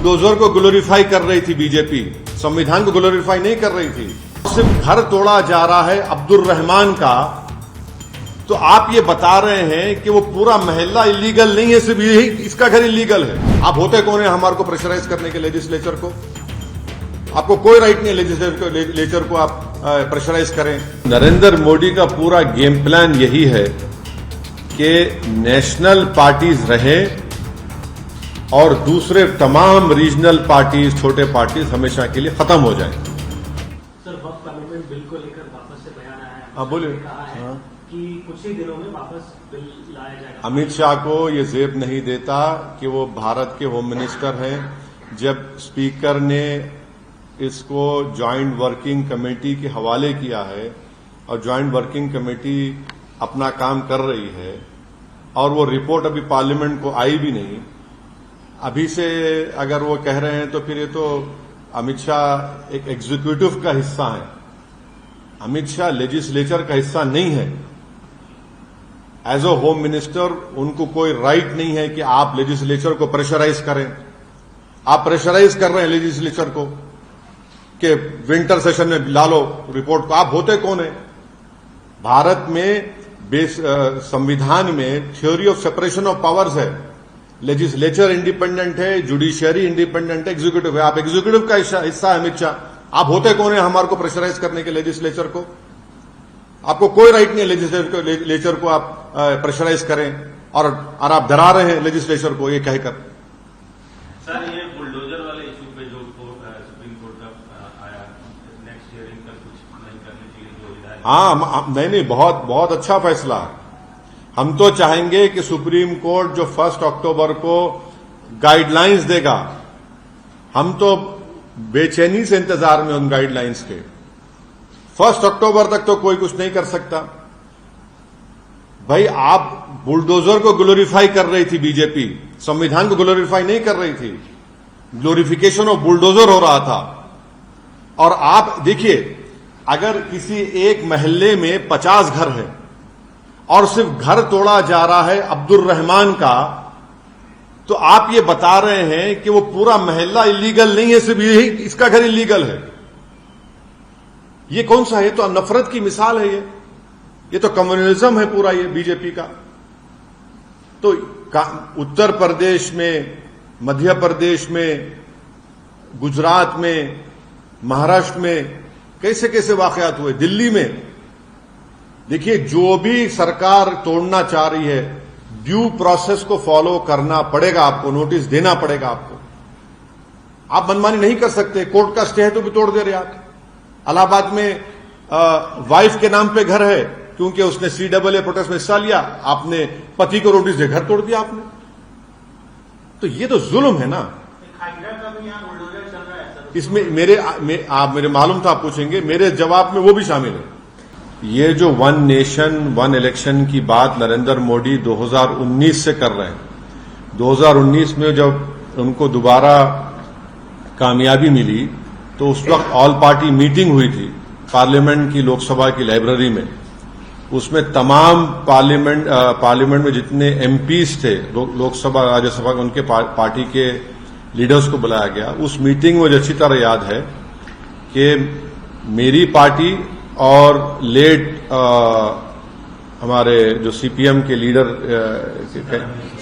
Bulldozer को glorify कर रही थी बीजेपी, संविधान को ग्लोरीफाई नहीं कर रही थी। सिर्फ घर तोड़ा जा रहा है अब्दुल रहमान का, तो आप ये बता रहे हैं कि वो पूरा महल्ला इलीगल नहीं है, सिर्फ यही इसका घर इलीगल है। आप होते कौन है हमारे को प्रेशराइज करने के लेजिस्लेचर को? आपको कोई राइट नहीं है लेजिस्लेचर को आप प्रेशराइज करें। नरेंद्र मोदी का पूरा गेम प्लान यही है कि नेशनल पार्टीज रहे और दूसरे तमाम रीजनल पार्टीज, छोटे पार्टीज हमेशा के लिए खत्म हो जाएं। सर, वक्त अमेंडमेंट बिल को लेकर वापस से बयान आया है। हाँ, बोलिए। कहा है कि कुछ ही दिनों में वापस बिल लाया जाएगा। अमित शाह को ये जेब नहीं देता कि वो भारत के होम मिनिस्टर हैं। जब स्पीकर ने इसको ज्वाइंट वर्किंग कमेटी के हवाले किया है और ज्वाइंट वर्किंग कमेटी अपना काम कर रही है और वो रिपोर्ट अभी पार्लियामेंट को आई भी नहीं, अभी से अगर वो कह रहे हैं तो फिर ये तो अमित शाह एक एग्जीक्यूटिव का हिस्सा है। अमित शाह लेजिस्लेचर का हिस्सा नहीं है। एज अ होम मिनिस्टर उनको कोई राइट नहीं है कि आप लेजिस्लेचर को प्रेशराइज करें। आप प्रेशराइज कर रहे हैं लेजिस्लेचर को कि विंटर सेशन में ला लो रिपोर्ट को। आप होते कौन है? भारत में संविधान में theory of separation of powers है। लेजिस्लेचर इंडिपेंडेंट है, जुडिशियरी इंडिपेंडेंट है, एग्जीक्यूटिव है। आप एग्जीक्यूटिव का हिस्सा है अमित शाह। आप होते कौन है हमारे को प्रेशराइज करने के लेजिस्लेचर को? आपको कोई राइट नहीं है लेजिस्लेचर को आप प्रेशराइज करें और आप डरा रहे हैं लेजिस्लेचर को ये कहकर। सर, ये बुलडोजर वाले इशू पे जो सुप्रीम कोर्ट का आया, नेक्स्ट हियरिंग तक कुछ नहीं करने के लिए जो हिदायत। हाँ, नहीं, बहुत अच्छा फैसला है। हम तो चाहेंगे कि सुप्रीम कोर्ट जो 1 अक्टूबर को गाइडलाइंस देगा, हम तो बेचैनी से इंतजार में उन गाइडलाइंस के। 1 अक्टूबर तक तो कोई कुछ नहीं कर सकता। भाई, आप बुलडोजर को ग्लोरीफाई कर रही थी बीजेपी, संविधान को ग्लोरीफाई नहीं कर रही थी। ग्लोरिफिकेशन ऑफ बुलडोजर हो रहा था। और आप देखिए, अगर किसी एक महल्ले में 50 घर है और सिर्फ घर तोड़ा जा रहा है अब्दुल रहमान का, तो आप ये बता रहे हैं कि वो पूरा महल्ला इलीगल नहीं है, सिर्फ यही इसका घर इलीगल है। ये कौन सा है? तो नफरत की मिसाल है ये तो कम्युनलिज्म है पूरा ये बीजेपी का। तो उत्तर प्रदेश में, मध्य प्रदेश में, गुजरात में, महाराष्ट्र में कैसे कैसे वाकयात हुए, दिल्ली में। देखिए, जो भी सरकार तोड़ना चाह रही है, ड्यू प्रोसेस को फॉलो करना पड़ेगा आपको, नोटिस देना पड़ेगा आपको। आप मनमानी नहीं कर सकते। कोर्ट का स्टे है तो भी तोड़ दे रहे आप। इलाहाबाद में वाइफ के नाम पे घर है क्योंकि उसने CAA प्रोटेस्ट में हिस्सा लिया, आपने पति को नोटिस दे घर तोड़ दिया आपने। तो ये तो जुल्म है ना। इसमें आप मेरे मालूम था आप पूछेंगे, मेरे जवाब में वो भी शामिल है। ये जो 1 नेशन 1 इलेक्शन की बात नरेंद्र मोदी 2019 से कर रहे हैं। 2019 में जब उनको दोबारा कामयाबी मिली तो उस वक्त ऑल पार्टी मीटिंग हुई थी पार्लियामेंट की, लोकसभा की लाइब्रेरी में। उसमें तमाम पार्लियामेंट में जितने MPs थे, लोकसभा राज्यसभा, उनके पार्टी के लीडर्स को बुलाया गया। उस मीटिंग में मुझे अच्छी तरह याद है कि मेरी पार्टी और लेट हमारे जो CPM के लीडर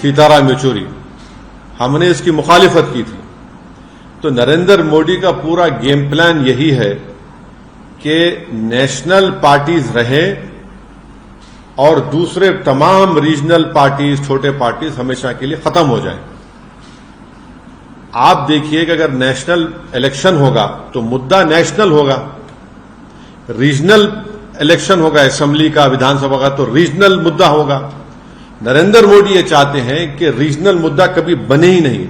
सीताराम येचुरी, हमने इसकी मुखालिफत की थी। तो नरेंद्र मोदी का पूरा गेम प्लान यही है कि नेशनल पार्टीज रहे और दूसरे तमाम रीजनल पार्टीज, छोटे पार्टीज हमेशा के लिए खत्म हो जाएं। आप देखिए कि अगर नेशनल इलेक्शन होगा तो मुद्दा नेशनल होगा, रीजनल इलेक्शन होगा असेंबली का, विधानसभा का, तो रीजनल मुद्दा होगा। नरेंद्र मोदी ये चाहते हैं कि रीजनल मुद्दा कभी बने ही नहीं।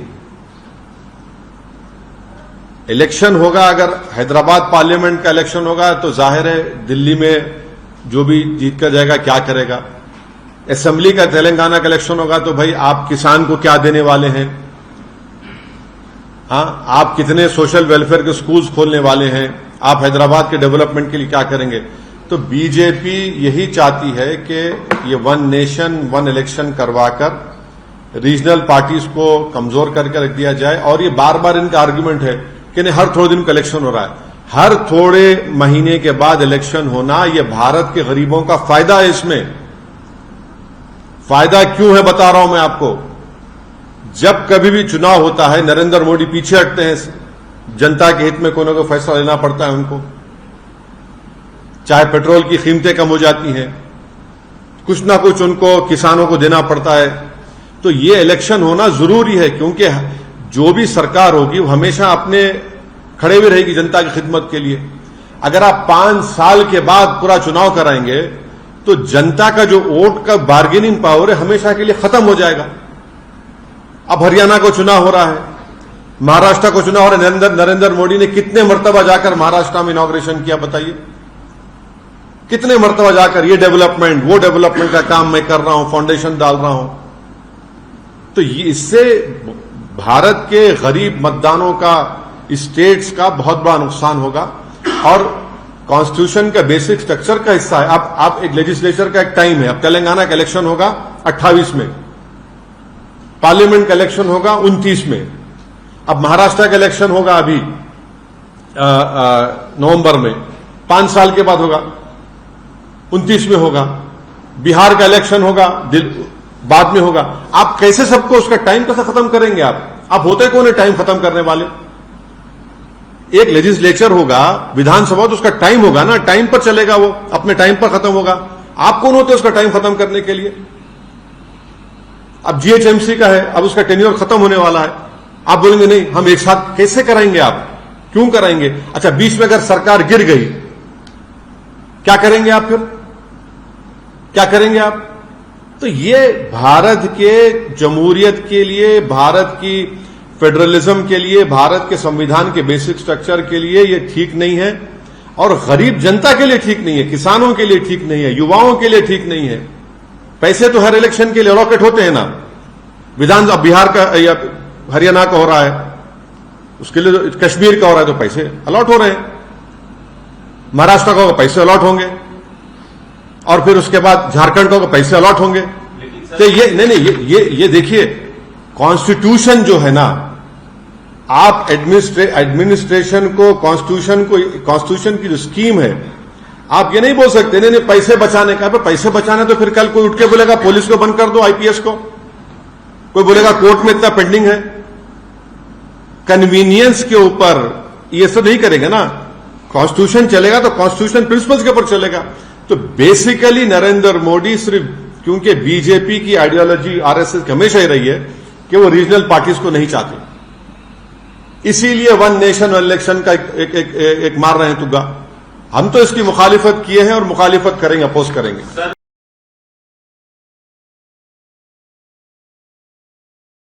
इलेक्शन होगा, अगर हैदराबाद पार्लियामेंट का इलेक्शन होगा तो जाहिर है दिल्ली में जो भी जीत कर जाएगा क्या करेगा। असेंबली का तेलंगाना का इलेक्शन होगा तो भाई आप किसान को क्या देने वाले हैं, हाँ, आप कितने सोशल वेलफेयर के स्कूल्स खोलने वाले हैं, आप हैदराबाद के डेवलपमेंट के लिए क्या करेंगे। तो बीजेपी यही चाहती है कि ये 1 नेशन 1 इलेक्शन करवाकर रीजनल पार्टीज को कमजोर करके रख दिया जाए। और ये बार बार इनका आर्गुमेंट है कि नहीं, हर थोड़े दिन का इलेक्शन हो रहा है। हर थोड़े महीने के बाद इलेक्शन होना, ये भारत के गरीबों का फायदा है। इसमें फायदा क्यों है बता रहा हूं मैं आपको। जब कभी भी चुनाव होता है, नरेंद्र मोदी पीछे हटते हैं, जनता के हित में कोई ना कोई फैसला लेना पड़ता है उनको। चाहे पेट्रोल की कीमतें कम हो जाती हैं, कुछ ना कुछ उनको किसानों को देना पड़ता है। तो ये इलेक्शन होना जरूरी है, क्योंकि जो भी सरकार होगी वो हमेशा अपने खड़े भी रहेगी जनता की खिदमत के लिए। अगर आप 5 साल के बाद पूरा चुनाव कराएंगे तो जनता का जो वोट का बार्गेनिंग पावर है हमेशा के लिए खत्म हो जाएगा। अब हरियाणा को चुनाव हो रहा है, महाराष्ट्र को चुनाव हो रहा है। नरेंद्र मोदी ने कितने मर्तबा जाकर महाराष्ट्र में इनॉग्रेशन किया बताइए? कितने मर्तबा जाकर ये डेवलपमेंट वो डेवलपमेंट का काम मैं कर रहा हूं, फाउंडेशन डाल रहा हूं। तो इससे भारत के गरीब मतदानों का, स्टेट्स का बहुत बड़ा नुकसान होगा। और कॉन्स्टिट्यूशन का बेसिक स्ट्रक्चर का हिस्सा है। आप एक लेजिस्लेचर का एक टाइम है। अब तेलंगाना का इलेक्शन होगा 28 में, पार्लियामेंट का इलेक्शन होगा 29 में, अब महाराष्ट्र का इलेक्शन होगा अभी नवंबर में, 5 साल के बाद होगा, 29 में होगा। बिहार का इलेक्शन होगा बाद में होगा। आप कैसे सबको उसका टाइम कैसे खत्म करेंगे? आप होते कौन है टाइम खत्म करने वाले? एक लेजिस्लेचर होगा, विधानसभा, तो उसका टाइम होगा ना, टाइम पर चलेगा, वो अपने टाइम पर खत्म होगा। आप कौन होते उसका टाइम खत्म करने के लिए? अब जीएचएमसी का है, अब उसका टेन्योर खत्म होने वाला है। आप बोलेंगे नहीं, हम एक साथ कैसे कराएंगे? आप क्यों कराएंगे? अच्छा, बीच में अगर सरकार गिर गई, क्या करेंगे आप? फिर क्या करेंगे आप? तो ये भारत के जमहूरियत के लिए, भारत की फेडरलिज्म के लिए, भारत के संविधान के बेसिक स्ट्रक्चर के लिए ये ठीक नहीं है। और गरीब जनता के लिए ठीक नहीं है, किसानों के लिए ठीक नहीं है, युवाओं के लिए ठीक नहीं है। पैसे तो हर इलेक्शन के लिए अलॉकेट होते हैं ना। विधानसभा बिहार का या हरियाणा का हो रहा है, उसके लिए तो कश्मीर का हो रहा है, तो पैसे अलॉट हो रहे हैं। महाराष्ट्र का होगा पैसे अलॉट होंगे, और फिर उसके बाद झारखंड का होगा पैसे अलॉट होंगे। तो ये नहीं, ये देखिए, कॉन्स्टिट्यूशन जो है ना, आप एडमिनिस्ट्रेशन को, कॉन्स्टिट्यूशन की जो स्कीम है, आप ये नहीं बोल सकते नहीं पैसे बचाने का। पैसे बचाने तो फिर कल कोई उठ के बोलेगा पुलिस को बंद कर दो, आईपीएस को, कोई बोलेगा कोर्ट में इतना पेंडिंग है। कन्वीनियंस के ऊपर ये सब नहीं करेंगे ना। कॉन्स्टिट्यूशन चलेगा तो कॉन्स्टिट्यूशन प्रिंसिपल्स के ऊपर चलेगा। तो बेसिकली नरेंद्र मोदी सिर्फ, क्योंकि बीजेपी की आइडियोलॉजी आरएसएस की हमेशा ही रही है कि वो रीजनल पार्टीज को नहीं चाहते, इसीलिए वन नेशन वन इलेक्शन का एक मार रहे हैं तुग्गा। हम तो इसकी मुखालिफत किए हैं और मुखालिफत करेंगे, अपोज करेंगे।